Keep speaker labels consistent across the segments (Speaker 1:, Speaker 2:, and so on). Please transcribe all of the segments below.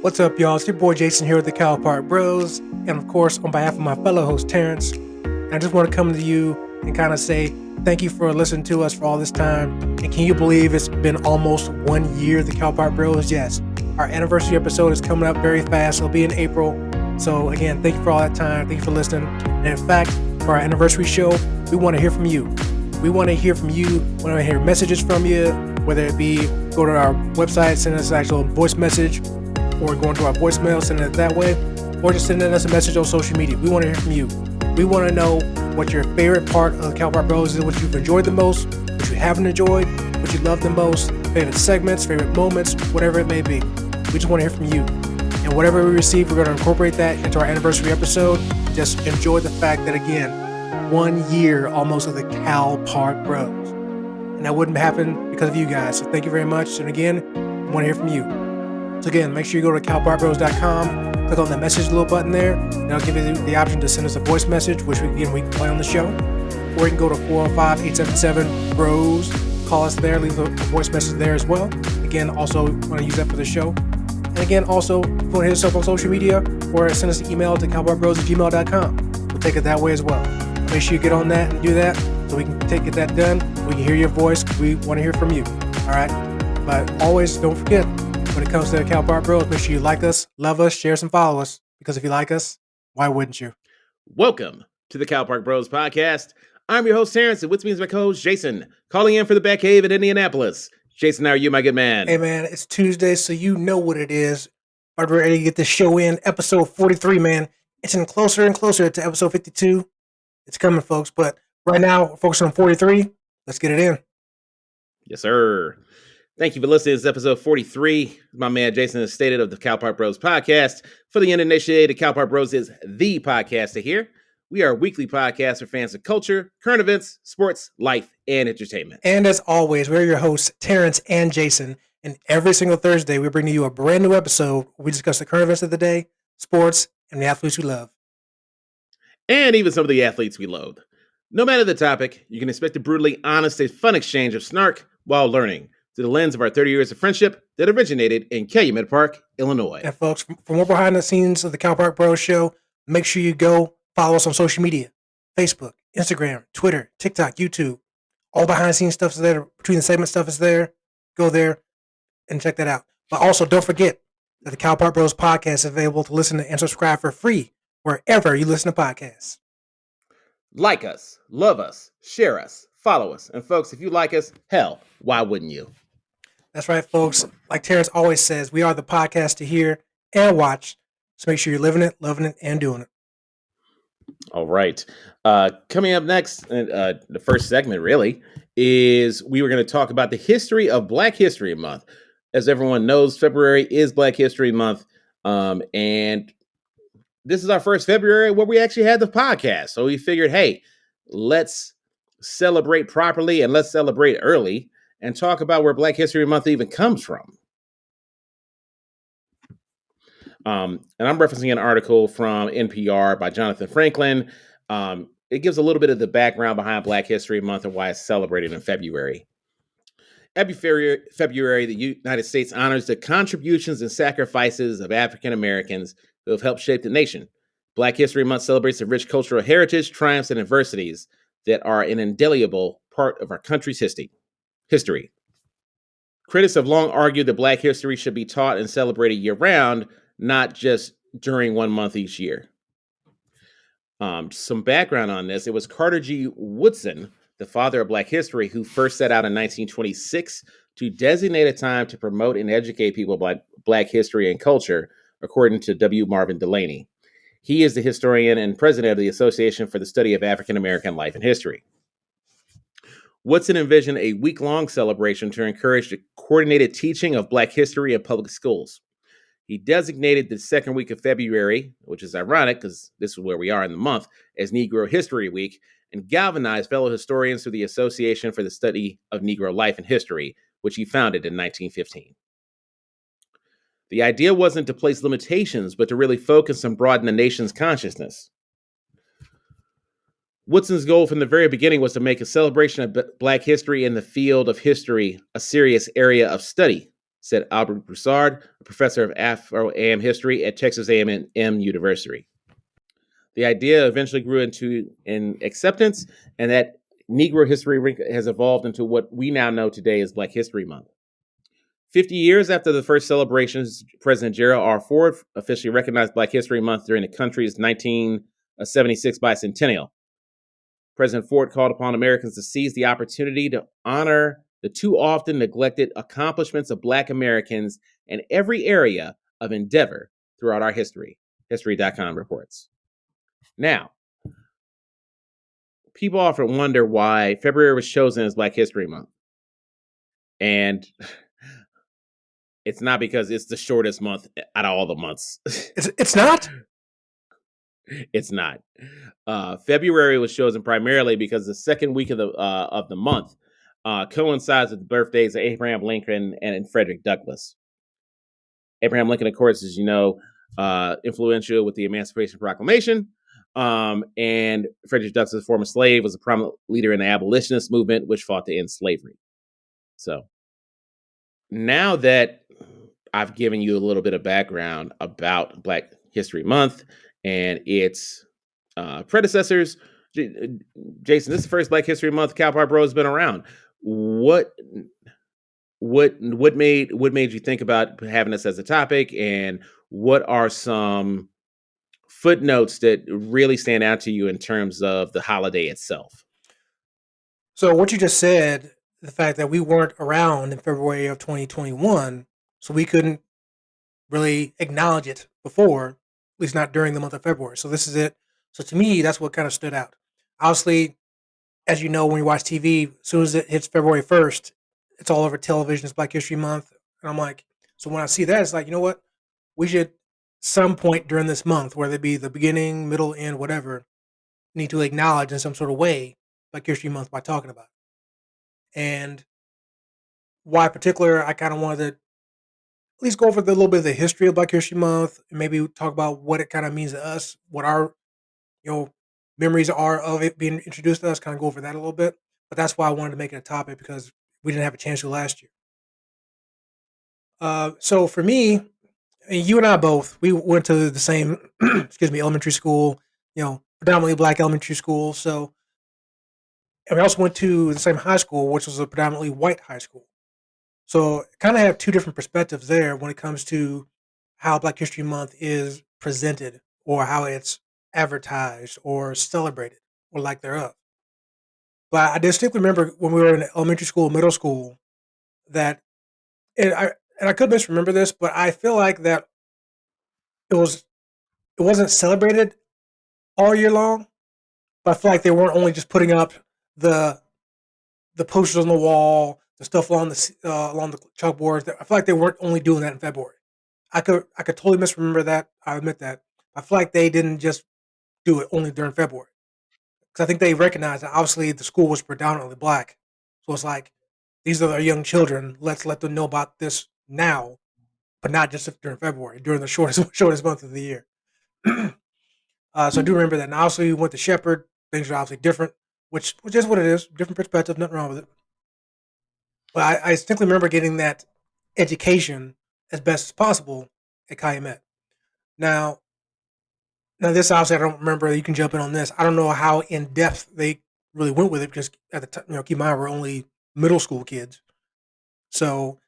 Speaker 1: What's up, y'all? It's your boy Jason here with the Cow Park Bros. And of course, on behalf of my fellow host, Terrence, I just want to come to you and kind of say thank you for listening to us for all this time. And can you believe it's been almost 1 year, the Cow Park Bros? Yes. Our anniversary episode is coming up very fast. It'll be in April. So again, thank you for all that time. Thank you for listening. And in fact, for our anniversary show, we want to hear from you. We want to hear from you. We want to hear messages from you, whether it be go to our website, send us an actual voice message, or going to our voicemail, sending it that way, or just sending us a message on social media. We want to hear from you. We want to know what your favorite part of the Cow Park Bros is, what you've enjoyed the most, what you haven't enjoyed, what you love the most, favorite segments, favorite moments, whatever it may be. We just want to hear from you. And whatever we receive, we're going to incorporate that into our anniversary episode. Just enjoy the fact that, again, 1 year almost of the Cow Park Bros. And that wouldn't happen because of you guys. So thank you very much. And again, we want to hear from you. So again, make sure you go to cowparkbros.com, click on the message little button there, and I'll give you the option to send us a voice message, which we can play on the show. Or you can go to 405-877-BROS, call us there, leave a voice message there as well. Again, also want to use that for the show. And again, also, if you want to hit us up on social media, or send us an email to cowparkbros@gmail.com. We'll take it that way as well. Make sure you get on that and do that, so we can get that done. We can hear your voice. We want to hear from you. All right? But always, don't forget, when it comes to the Cow Park Bros, make sure you like us, love us, share us, and follow us. Because if you like us, why wouldn't you?
Speaker 2: Welcome to the Cow Park Bros podcast. I'm your host, Terrence, and with me is my co-host, Jason, calling in for the Batcave in Indianapolis. Jason, how are you, my good man?
Speaker 1: Hey, man, it's Tuesday, so you know what it is. Are we ready to get this show in? Episode 43, man. It's getting closer and closer to episode 52. It's coming, folks. But right now, we're focusing on 43. Let's get it in.
Speaker 2: Yes, sir. Thank you for listening. This is episode 43. My man Jason has stated of the Cow Park Bros podcast. For the uninitiated, Cow Park Bros is the podcast to hear. We are a weekly podcast for fans of culture, current events, sports, life, and entertainment.
Speaker 1: And as always, we're your hosts, Terrence and Jason. And every single Thursday, we bring to you a brand new episode where we discuss the current events of the day, sports, and the athletes we love.
Speaker 2: And even some of the athletes we loathe. No matter the topic, you can expect a brutally honest and fun exchange of snark while learning, through the lens of our 30 years of friendship that originated in Calumet Park, Illinois.
Speaker 1: And folks, for more behind the scenes of the Cow Park Bros show, make sure you go follow us on social media, Facebook, Instagram, Twitter, TikTok, YouTube. All behind the scenes stuff is there. Between the segment stuff is there. Go there and check that out. But also don't forget that the Cow Park Bros podcast is available to listen to and subscribe for free wherever you listen to podcasts.
Speaker 2: Like us, love us, share us, follow us. And folks, if you like us, hell, why wouldn't you?
Speaker 1: That's right, folks. Like Terrence always says, we are the podcast to hear and watch. So make sure you're living it, loving it, and doing it.
Speaker 2: All right. Coming up next, the first segment really, is we were going to talk about the history of Black History Month. As everyone knows, February is Black History Month. And this is our first February where we actually had the podcast. So we figured, hey, let's celebrate properly and let's celebrate early and talk about where Black History Month even comes from. And I'm referencing an article from NPR by Jonathan Franklin. It gives a little bit of the background behind Black History Month and why it's celebrated in February. Every February, the United States honors the contributions and sacrifices of African Americans who have helped shape the nation. Black History Month celebrates the rich cultural heritage, triumphs, and adversities that are an indelible part of our country's history. Critics have long argued that Black history should be taught and celebrated year-round, not just during 1 month each year. Some background on this, it was Carter G. Woodson, the father of Black history, who first set out in 1926 to designate a time to promote and educate people about Black history and culture, according to W. Marvin Delaney. He is the historian and president of the Association for the Study of African American Life and History. Woodson envisioned a week-long celebration to encourage the coordinated teaching of Black history in public schools. He designated the second week of February, which is ironic because this is where we are in the month, as Negro History Week, and galvanized fellow historians through the Association for the Study of Negro Life and History, which he founded in 1915. The idea wasn't to place limitations, but to really focus and broaden the nation's consciousness. Woodson's goal from the very beginning was to make a celebration of Black history in the field of history a serious area of study. said Albert Broussard, a professor of Afro-Am history at Texas A&M University. The idea eventually grew into an acceptance, and that Negro history has evolved into what we now know today as Black History Month. 50 years after the first celebrations, President Gerald R. Ford officially recognized Black History Month during the country's 1976 bicentennial. President Ford called upon Americans to seize the opportunity to honor the too often neglected accomplishments of Black Americans in every area of endeavor throughout our history. History.com reports. Now, people often wonder why February was chosen as Black History Month. And it's not because it's the shortest month out of all the months.
Speaker 1: It's not?
Speaker 2: It's not. February was chosen primarily because the second week of the month coincides with the birthdays of Abraham Lincoln and Frederick Douglass. Abraham Lincoln, of course, as you know, influential with the Emancipation Proclamation. And Frederick Douglass, a former slave, was a prominent leader in the abolitionist movement, which fought to end slavery. So now that I've given you a little bit of background about Black History Month and its predecessors, Jason, this is the first Black History Month Cowboy Bro has been around. What made you think about having this as a topic, and what are some footnotes that really stand out to you in terms of the holiday itself?
Speaker 1: So what you just said, the fact that we weren't around in February of 2021, so we couldn't really acknowledge it before, at least not during the month of February. So this is it. So to me, that's what kind of stood out. Obviously, as you know, when you watch TV, as soon as it hits February 1st, it's all over television. It's Black History Month. And I'm like, so when I see that, it's like, you know what? We should, some point during this month, whether it be the beginning, middle, end, whatever, need to acknowledge in some sort of way Black History Month by talking about it. And why in particular, I kind of wanted to at least go over the little bit of the history of Black History Month and maybe talk about what it kind of means to us, what our, you know, memories are of it being introduced to us, kind of go over that a little bit. But that's why I wanted to make it a topic, because we didn't have a chance to last year. So for me, and you and I both, we went to the same, excuse me, elementary school, predominantly black elementary school. So, and we also went to the same high school, which was a predominantly white high school. So, kind of have two different perspectives there when it comes to how Black History Month is presented, or how it's advertised or celebrated, or lack thereof. But I distinctly remember when we were in elementary school, middle school, that and I could misremember this, but I feel like that it was it wasn't celebrated all year long. But I feel like they weren't only just putting up the the posters on the wall, the stuff along the chalkboards. I feel like they weren't only doing that in February. I could totally misremember that. I admit that. I feel like they didn't just do it only during February, because I think they recognized that obviously the school was predominantly black, so it's like these are our young children. Let's let them know about this now, but not just during February, during the shortest shortest month of the year. So I do remember that. And obviously, we went to Shepherd. Things are obviously different, which is what it is. Different perspective, nothing wrong with it. But I distinctly remember getting that education as best as possible at Calumet. Now, now this obviously I don't remember. You can jump in on this. I don't know how in depth they really went with it, because at the time, keep in mind we're only middle school kids. So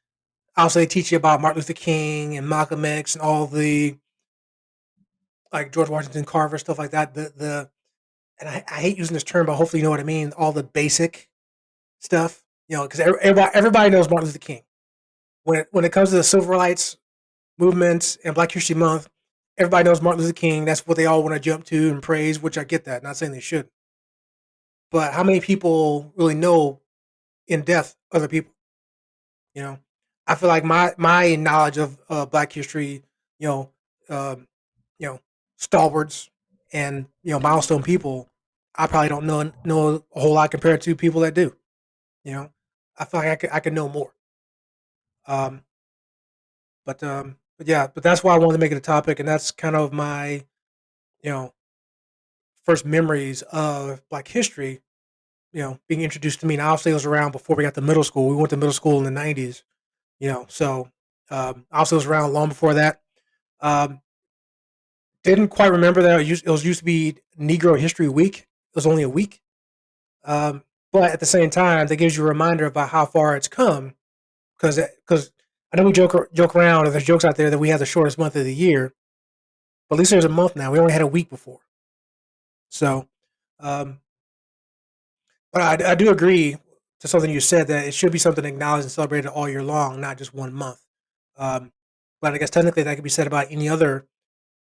Speaker 1: obviously they teach you about Martin Luther King and Malcolm X and all the, like, George Washington Carver, stuff like that. The and I hate using this term, but hopefully you know what I mean. All the basic stuff, because everybody knows Martin Luther King. When it comes to the civil rights movement and Black History Month, everybody knows Martin Luther King. That's what they all want to jump to and praise, which I get that. Not saying they should, but how many people really know in depth other people? You know, I feel like my knowledge of Black history, you know, um, stalwarts and milestone people, I probably don't know a whole lot compared to people that do. You know, I feel like I could know more. Um, but that's why I wanted to make it a topic, and that's kind of my you know first memories of Black history. Being introduced to me. And obviously, it was around before we got to middle school. We went to middle school in the '90s. So Also was around long before that. Um, didn't quite remember that it was used to be Negro History Week. It was only a week, um, but at the same time, that gives you a reminder about how far it's come. Because I know we joke around, and there's jokes out there that we have the shortest month of the year, but at least there's a month now. We only had a week before, so. Um, but I do agree to something you said that it should be something acknowledged and celebrated all year long, not just one month. Um, but I guess technically that could be said about any other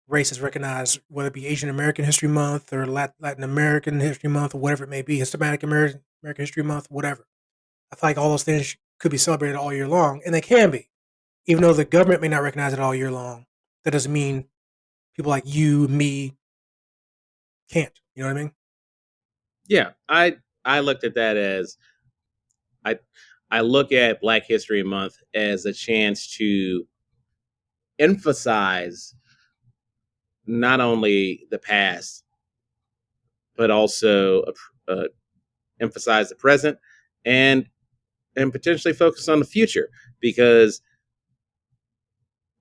Speaker 1: race is recognized, whether it be Asian American History Month or Latin American History Month or whatever it may be, Hispanic American History Month, whatever. I feel like all those things could be celebrated all year long, and they can be, even though the government may not recognize it all year long. That doesn't mean people like you, me, can't. You know what I mean?
Speaker 2: Yeah, I looked at that as I I look at Black History Month as a chance to emphasize not only the past but also emphasize the present and potentially focus on the future because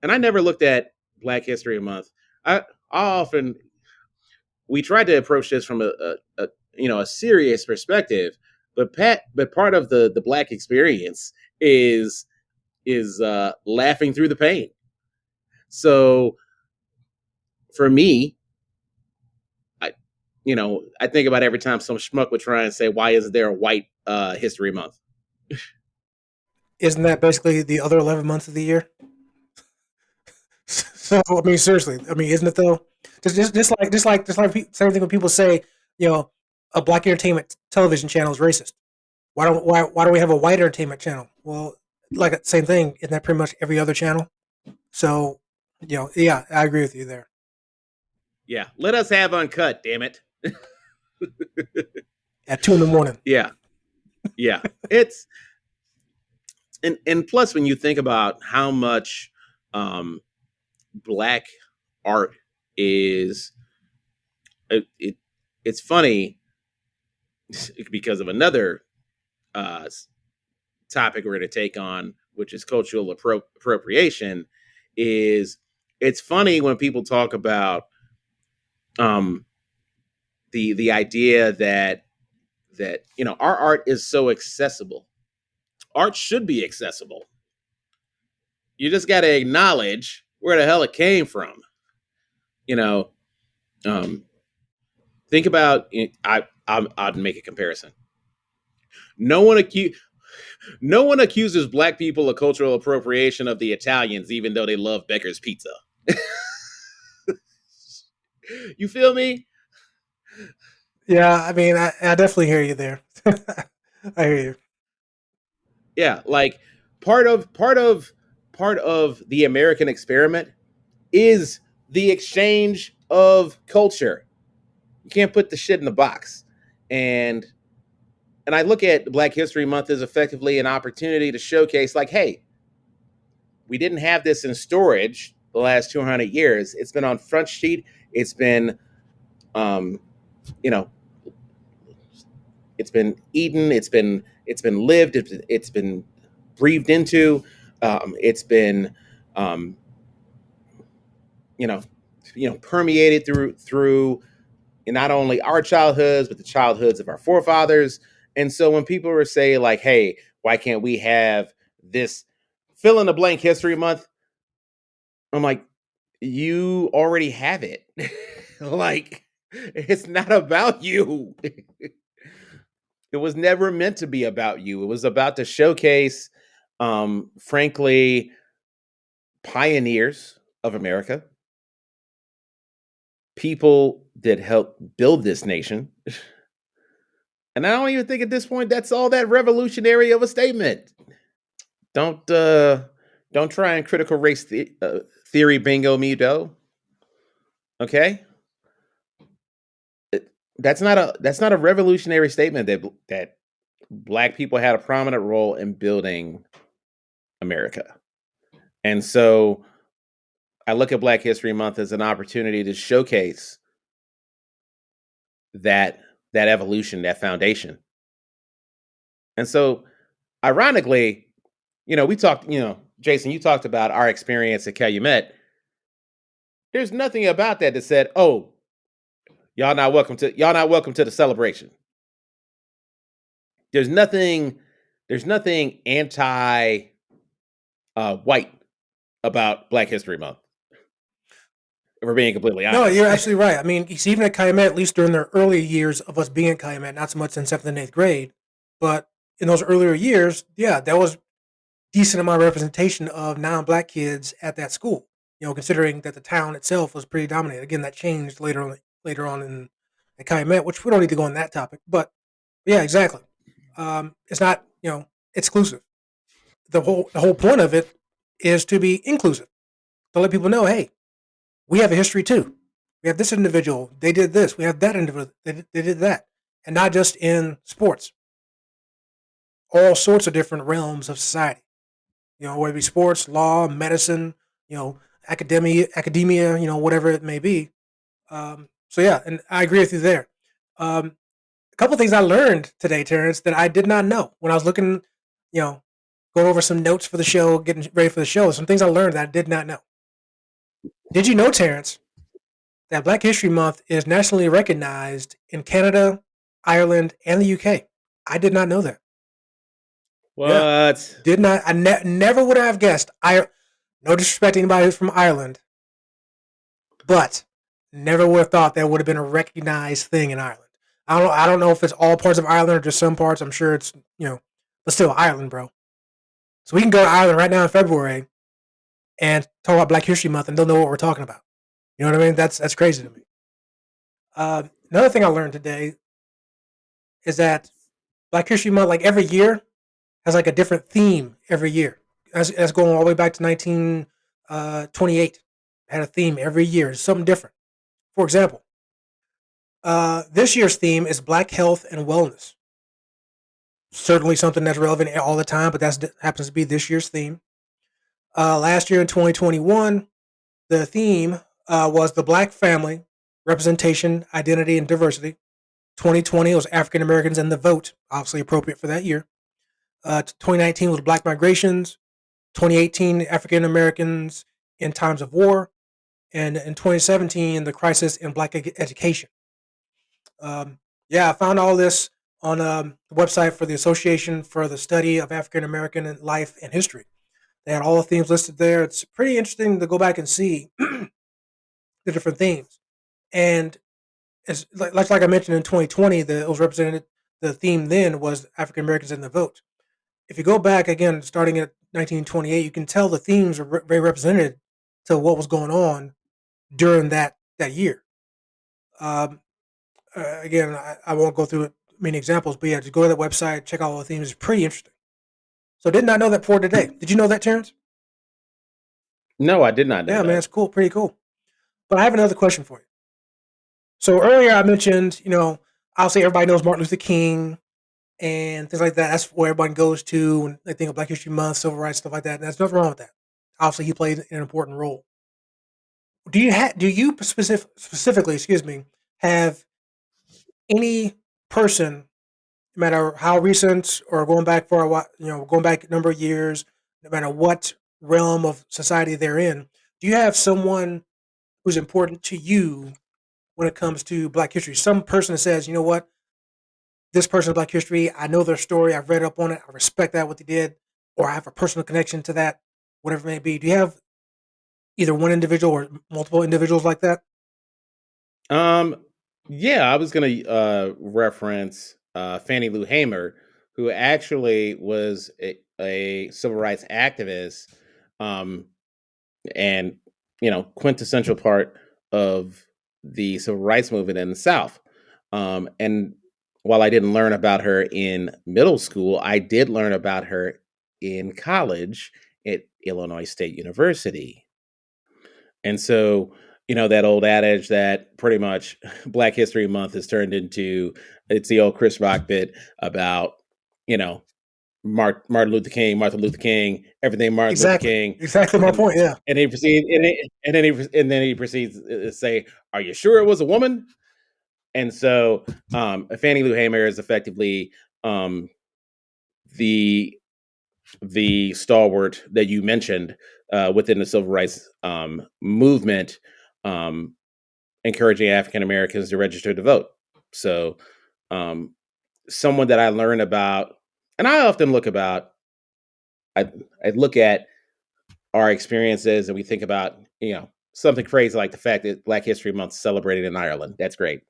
Speaker 2: and I never looked at Black History Month. I often we tried to approach this from a serious perspective, but part of the Black experience is laughing through the pain. So for me, I I think about every time some schmuck would try and say, "Why isn't there a White History Month?"
Speaker 1: Isn't that basically the other 11 months of the year? So I mean, seriously, I mean, isn't it though? Same thing when people say, you know, a black entertainment television channel is racist. Why do we have a white entertainment channel? Well, like same thing. Isn't that pretty much every other channel? So, yeah, I agree with you there.
Speaker 2: Yeah, let us have uncut. Damn it.
Speaker 1: At 2 in the morning.
Speaker 2: Yeah, yeah. It's and plus when you think about how much um, Black art is, it it's funny because of another uh, topic we're going to take on, which is cultural appropriation. Is it's funny when people talk about um, the idea that our art is so accessible. Art should be accessible. You just got to acknowledge where the hell it came from. You know, um, think about I'd make a comparison. No one acu- No one accuses Black people of cultural appropriation of the Italians, even though they love Becker's pizza. You feel me?
Speaker 1: Yeah, I mean, I definitely hear you there. I hear you.
Speaker 2: Yeah, like part of part of part of the American experiment is the exchange of culture. You can't put the shit in the box. And I look at Black History Month as effectively an opportunity to showcase, like, hey, we didn't have this in storage the last 200 years. It's been on Front Street. It's been, um, you know, it's been eaten. It's been lived. It's been breathed into. It's been, um, you know, permeated through not only our childhoods but the childhoods of our forefathers. And so when people were saying like, "Hey, why can't we have this fill in the blank History Month?" I'm like, you already have it. Like, it's not about you. It was never meant to be about you. It was about to showcase, frankly, pioneers of America, people that helped build this nation. And I don't even think at this point that's all that revolutionary of a statement. Don't don't try and critical race theory bingo me though. Okay, that's not a revolutionary statement that Black people had a prominent role in building America. And so I look at Black History Month as an opportunity to showcase that evolution, that foundation. And so ironically, we talked, Jason, you talked about our experience at Calumet. There's nothing about that said, "Oh, y'all not welcome to the celebration." There's nothing. There's nothing anti white about Black History Month. If we're being completely
Speaker 1: No,
Speaker 2: honest.
Speaker 1: you're absolutely right. I mean, it's even at Calumet, at least during the early years of us being at Calumet, not so much in 7th and 8th grade, but in those earlier years, yeah, there was decent amount of representation of non-black kids at that school. Considering that the town itself was pretty dominated. Again, that changed later on in Calumet, which we don't need to go on that topic. But yeah, exactly. It's not exclusive. The whole point of it is to be inclusive, to let people know, hey, we have a history too. We have this individual, they did this. We have that individual, they did that. And not just in sports, all sorts of different realms of society. Whether it be sports, law, medicine, academia, whatever it may be. So yeah, and I agree with you there. A couple of things I learned today, Terrence, that I did not know when I was looking, you know, going over some notes for the show, getting ready for the show. Some things I learned that I did not know. Did you know, Terrence, that Black History Month is nationally recognized in Canada, Ireland, and the UK? I did not know that. Yeah,
Speaker 2: What?
Speaker 1: did not. I never would have guessed. No disrespect to anybody who's from Ireland, but never would have thought that would have been a recognized thing in Ireland. I don't know if it's all parts of Ireland or just some parts. I'm sure it's but still Ireland, bro. So we can go to Ireland right now in February and talk about Black History Month, and they'll know what we're talking about. You know what I mean? That's crazy to me. Another thing I learned today is that Black History Month, like every year, has like a different theme every year. That's going all the way back to 1928. Had a theme every year, it's something different. For example, this year's theme is Black Health and Wellness. Certainly something that's relevant all the time, but that happens to be this year's theme. Last year in 2021, the theme was the Black family, representation, identity, and diversity. 2020 was African Americans and the vote, obviously appropriate for that year. 2019 was Black migrations. 2018, African Americans in times of war. And in 2017, the crisis in Black education. Yeah, I found all this on the website for the Association for the Study of African American Life and History. They had all the themes listed there. It's pretty interesting to go back and see the different themes. And it's like I mentioned in 2020, it was represented. The theme then was African Americans in the vote. If you go back again, starting at 1928, you can tell the themes are very represented to what was going on during that year. Um, Again, I won't go through many examples, but yeah, just go to that website, check out all the themes. It's pretty interesting. So did not know that before today. Did you know that, Terrence?
Speaker 2: No, I did not know
Speaker 1: Yeah, man,
Speaker 2: that.
Speaker 1: it's cool, pretty cool. But I have another question for you. So earlier I mentioned, I'll say everybody knows Martin Luther King and things like that. That's where everybody goes to when they think of Black History Month, civil rights, stuff like that. And there's nothing wrong with that. Obviously, he played an important role. Do you specifically, excuse me, have any person, no matter how recent or going back for a while, going back a number of years, no matter what realm of society they're in, do you have someone who's important to you when it comes to Black history? Some person that says, you know what, this person's Black history, I know their story, I've read up on it, I respect that what they did, or I have a personal connection to that, whatever it may be. Do you have either one individual or multiple individuals like that?
Speaker 2: Um, yeah, I was going to reference Fannie Lou Hamer, who actually was a civil rights activist, um, and quintessential part of the civil rights movement in the South. And while I didn't learn about her in middle school, I did learn about her in college at Illinois State University. And so, that old adage that pretty much Black History Month has turned into, it's the old Chris Rock bit about, you know, Martin Luther King, everything Martin Luther
Speaker 1: Exactly.
Speaker 2: King.
Speaker 1: Exactly my
Speaker 2: And,
Speaker 1: point. Yeah.
Speaker 2: and he proceeds, and then he proceeds to say, "Are you sure it was a woman?" And so, Fannie Lou Hamer is effectively, the the stalwart that you mentioned within the civil rights movement, um, encouraging African Americans to register to vote. So, um, someone that I learned about, and I often look about, I, I look at our experiences and we think about, something crazy like the fact that Black History Month is celebrated in Ireland. That's great.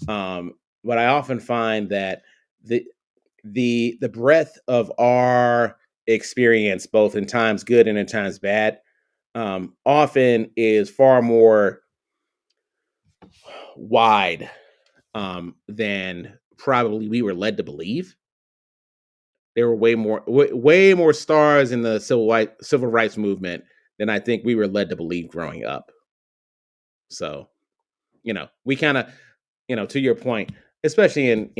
Speaker 2: Um, but I often find that the the breadth of our experience, both in times good and in times bad, often is far more wide than probably we were led to believe. There were way more stars in the civil rights movement than I think we were led to believe growing up. So, we kind of, to your point, especially in,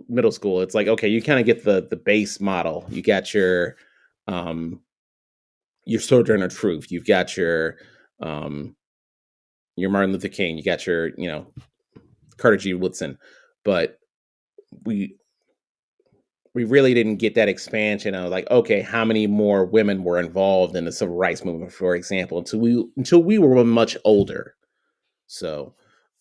Speaker 2: middle school, it's like, okay, you kind of get the base model. You got your Sojourner Truth. You've got um your Martin Luther King. You got your, Carter G. Woodson. But we we really didn't get that expansion of, like, okay, how many more women were involved in the civil rights movement, for example, until we were much older. So,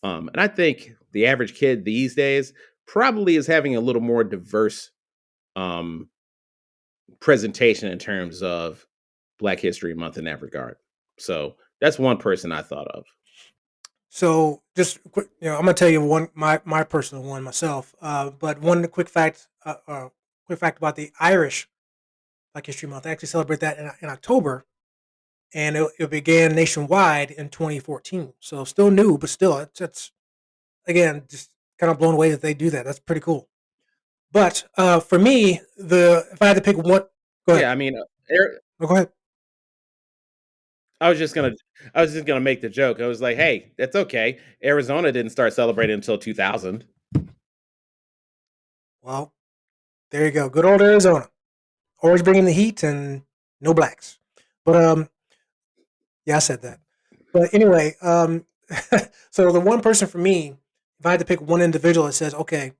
Speaker 2: and I think the average kid these days probably is having a little more diverse um, presentation in terms of Black History Month in that regard. So that's one person I thought of.
Speaker 1: So just quick, I'm gonna tell you one my personal one myself. But one quick fact about the Irish Black History Month. I actually celebrate that in October, and it began nationwide in 2014. So still new, but still, it's again just kind of blown away that they do that. That's pretty cool. But for me, the if I had to pick one, go ahead.
Speaker 2: Yeah, I mean,
Speaker 1: No, go ahead.
Speaker 2: I was just gonna, make the joke. I was like, hey, that's okay. Arizona didn't start celebrating until 2000.
Speaker 1: Well, there you go. Good old Arizona, always bringing the heat and no blacks. But yeah, I said that. But anyway, so the one person for me, if I had to pick one individual that says, okay,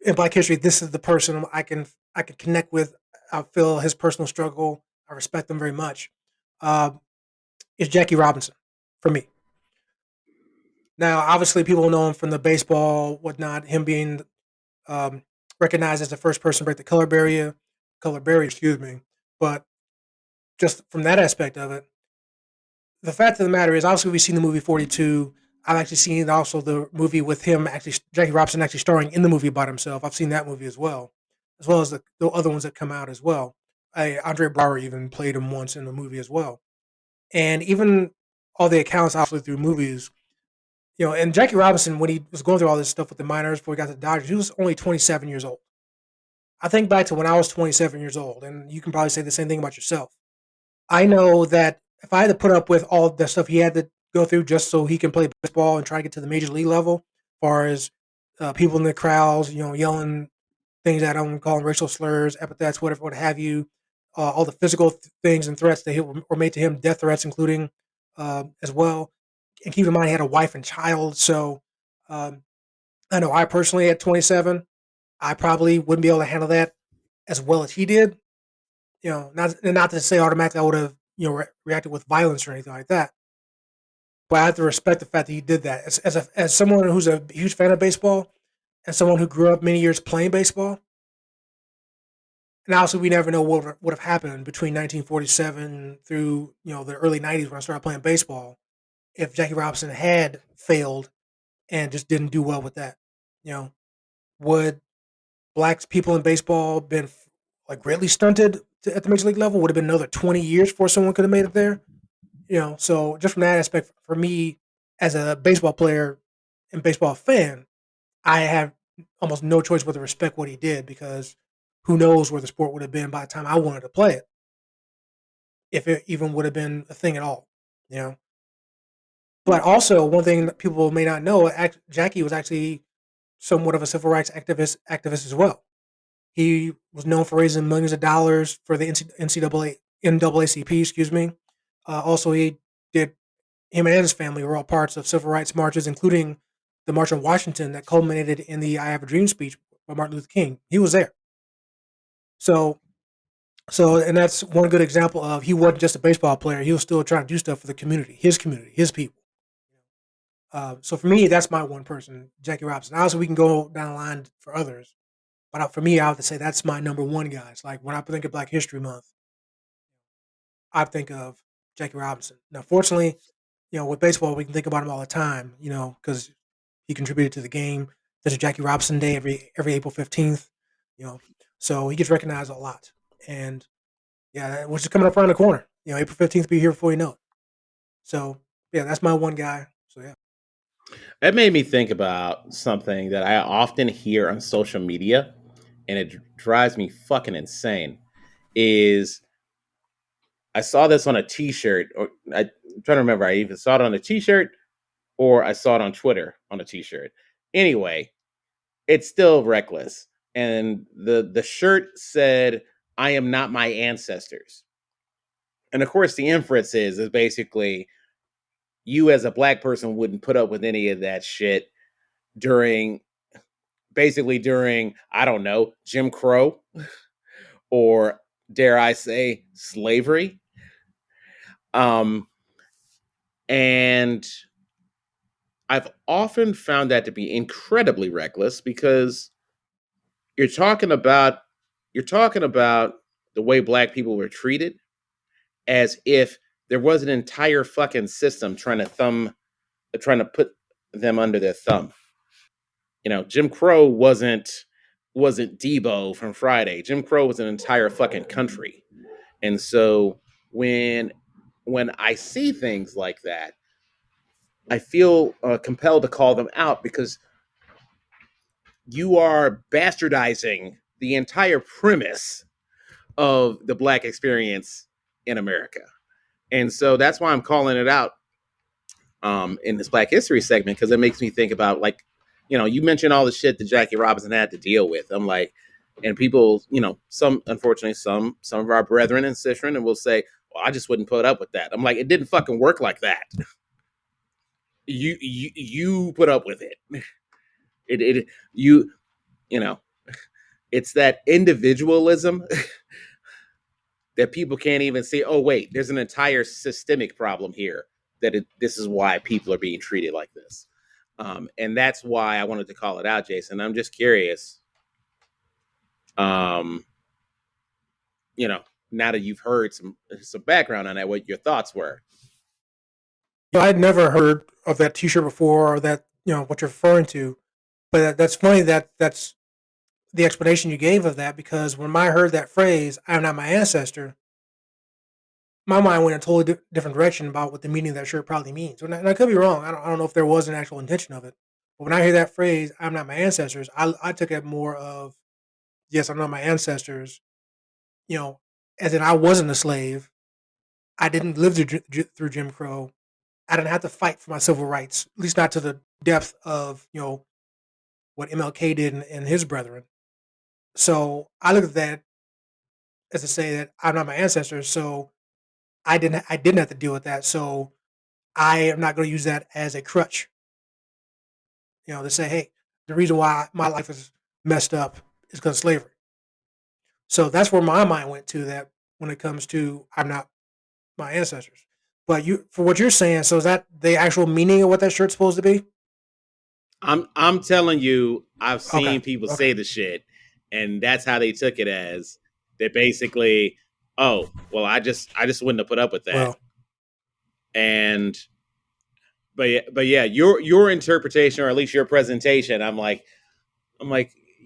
Speaker 1: in Black history, this is the person I can connect with. I feel his personal struggle. I respect him very much. Uh, is Jackie Robinson for me. Now, obviously, people know him from the baseball, whatnot. Him being um, recognized as the first person to break the color barrier, excuse me. But just from that aspect of it, the fact of the matter is, obviously, we've seen the movie 42. I've actually seen also the movie with him, actually, Jackie Robinson actually starring in the movie about himself. I've seen that movie as well as the other ones that come out as well. Andre Braugher even played him once in the movie as well. And even all the accounts, obviously, through movies, and Jackie Robinson, when he was going through all this stuff with the minors before he got to the Dodgers, he was only 27 years old. I think back to when I was 27 years old, and you can probably say the same thing about yourself. I know that if I had to put up with all the stuff he had to go through just so he can play baseball and try to get to the major league level, as far as people in the crowds, yelling things at him, calling racial slurs, epithets, whatever, what have you, all the physical things and threats that were made to him, death threats, including as well. And keep in mind, he had a wife and child. So um, I know I personally, at 27, I probably wouldn't be able to handle that as well as he did. Not to say automatically I would have reacted with violence or anything like that. But I have to respect the fact that he did that. As someone who's a huge fan of baseball and someone who grew up many years playing baseball, and obviously we never know what would have happened between 1947 through the early 90s when I started playing baseball if Jackie Robinson had failed and just didn't do well with that. You know, would black people in baseball been like greatly stunted at the major league level? Would have been another 20 years before someone could have made it there. So just from that aspect, for me as a baseball player and baseball fan, I have almost no choice but to respect what he did because who knows where the sport would have been by the time I wanted to play it, if it even would have been a thing at all. You know. But also, one thing that people may not know, Jackie was actually somewhat of a civil rights activist as well. He was known for raising millions of dollars for the NAACP, excuse me. Also, he did him and his family were all parts of civil rights marches, including the March on Washington that culminated in the "I Have a Dream" speech by Martin Luther King. He was there. So So, and that's one good example of he wasn't just a baseball player. He was still trying to do stuff for the community, his people. So for me, that's my one person, Jackie Robinson. Also, we can go down the line for others, but for me, I have to say that's my number one guy. It's like when I think of Black History Month, I think of Jackie Robinson. Now, fortunately, with baseball, we can think about him all the time, because he contributed to the game. There's a Jackie Robinson Day every April 15th, you know, so he gets recognized a lot. And yeah, which is coming up around the corner. April 15th be here before you know it. So yeah, that's my one guy. So yeah.
Speaker 2: It made me think about something that I often hear on social media, and it drives me fucking insane. Is I saw this on a T-shirt, or I'm trying to remember. I either saw it on a T-shirt or I saw it on Twitter on a T-shirt. Anyway, it's still reckless, and the shirt said, "I am not my ancestors," and of course, the inference is basically you as a black person wouldn't put up with any of that shit during during, I don't know, Jim Crow, or dare I say slavery. Um and I've often found that to be incredibly reckless because you're talking about you're talking about the way black people were treated as if there was an entire fucking system trying to put them under their thumb. Jim Crow wasn't Debo from Friday. Jim Crow was an entire fucking country. And so when when I see things like that, I feel compelled to call them out because you are bastardizing the entire premise of the black experience in America. And so that's why I'm calling it out in this Black History segment, because it makes me think about, like, you mentioned all the shit that Jackie Robinson had to deal with. I'm like, and people, some, unfortunately, some of our brethren and sistren, and will say, well, I just wouldn't put up with that. I'm like, it didn't fucking work like that. You put up with it. It you you know it's that individualism that people can't even see. Oh wait, there's an entire systemic problem here. This is why people are being treated like this, and that's why I wanted to call it out, Jason. I'm just curious. Um, you know, now that you've heard some background on that, what your thoughts were.
Speaker 1: I'd never heard of that T-shirt before, or that what you're referring to. But that's funny that that's the explanation you gave of that, because when I heard that phrase, "I'm not my ancestor," my mind went in a totally different direction about what the meaning of that shirt probably means. And I could be wrong. I don't know if there was an actual intention of it. But when I hear that phrase, "I'm not my ancestors," I took it more of, yes, I'm not my ancestors. You know, as in I wasn't a slave. I didn't live through Jim Crow. I didn't have to fight for my civil rights, at least not to the depth of what MLK did and his brethren. So I look at that as to say that I'm not my ancestors, so I didn't have to deal with that. So I am not going to use that as a crutch, to say, hey, the reason why my life is messed up is because of slavery. So that's where my mind went to, that when it comes to I'm not my ancestors. But for what you're saying, so is that the actual meaning of what that shirt's supposed to be?
Speaker 2: I'm telling you, I've
Speaker 1: Okay.
Speaker 2: seen people
Speaker 1: Okay.
Speaker 2: say the shit, and that's how they took it, as that basically, oh, well, I just wouldn't have put up with that.
Speaker 1: Well,
Speaker 2: And but yeah, your interpretation, or at least your presentation, I'm like,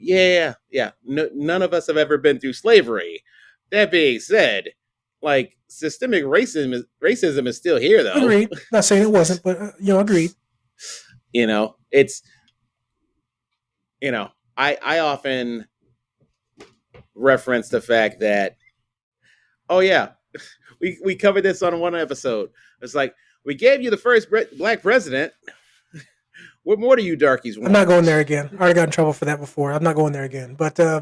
Speaker 2: yeah, yeah. No, none of us have ever been through slavery. That being said, like, systemic racism is still here, though.
Speaker 1: agreed. Not saying it wasn't, but agreed.
Speaker 2: It's you know, I often reference the fact that, oh yeah, we covered this on one episode. It's like, we gave you the first black president. What more do you darkies
Speaker 1: I'm not
Speaker 2: want?
Speaker 1: going there again. I already got in trouble for that before. I'm not going there again. But uh,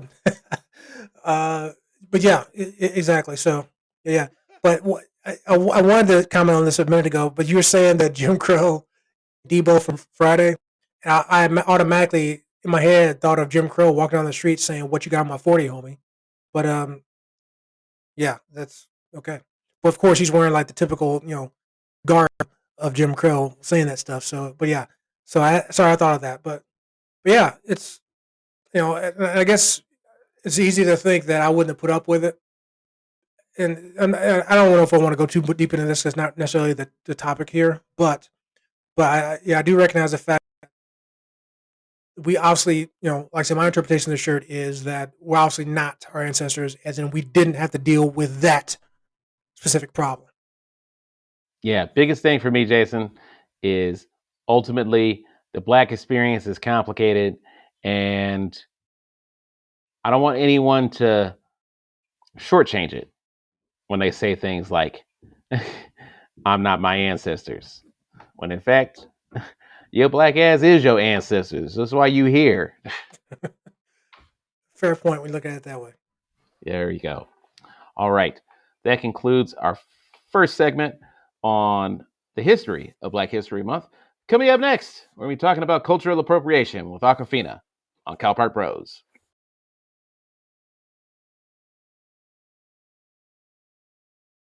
Speaker 1: but yeah, exactly. So yeah, but I wanted to comment on this a minute ago. But you were saying that Jim Crow, Debo from Friday, and I automatically in my head thought of Jim Crow walking down the street saying, "What you got on my 40, homie?" But Yeah, that's okay. But of course, he's wearing like the typical, garb of Jim Crow saying that stuff. So, but yeah, sorry I thought of that, but yeah, it's I guess it's easy to think that I wouldn't have put up with it, and I don't know if I want to go too deep into this. It's not necessarily the topic here, but I do recognize the fact we obviously, like I said, my interpretation of the shirt is that we're obviously not our ancestors, as in we didn't have to deal with that specific problem.
Speaker 2: Yeah, biggest thing for me, Jason, is ultimately the Black experience is complicated, and I don't want anyone to shortchange it when they say things like, I'm not my ancestors. When in fact, your Black ass is your ancestors. That's why you here.
Speaker 1: Fair point when you look at it that way.
Speaker 2: There you go. All right. That concludes our first segment on the history of Black History Month. Coming up next, we're going to be talking about cultural appropriation with Aquafina on Cal Park Bros.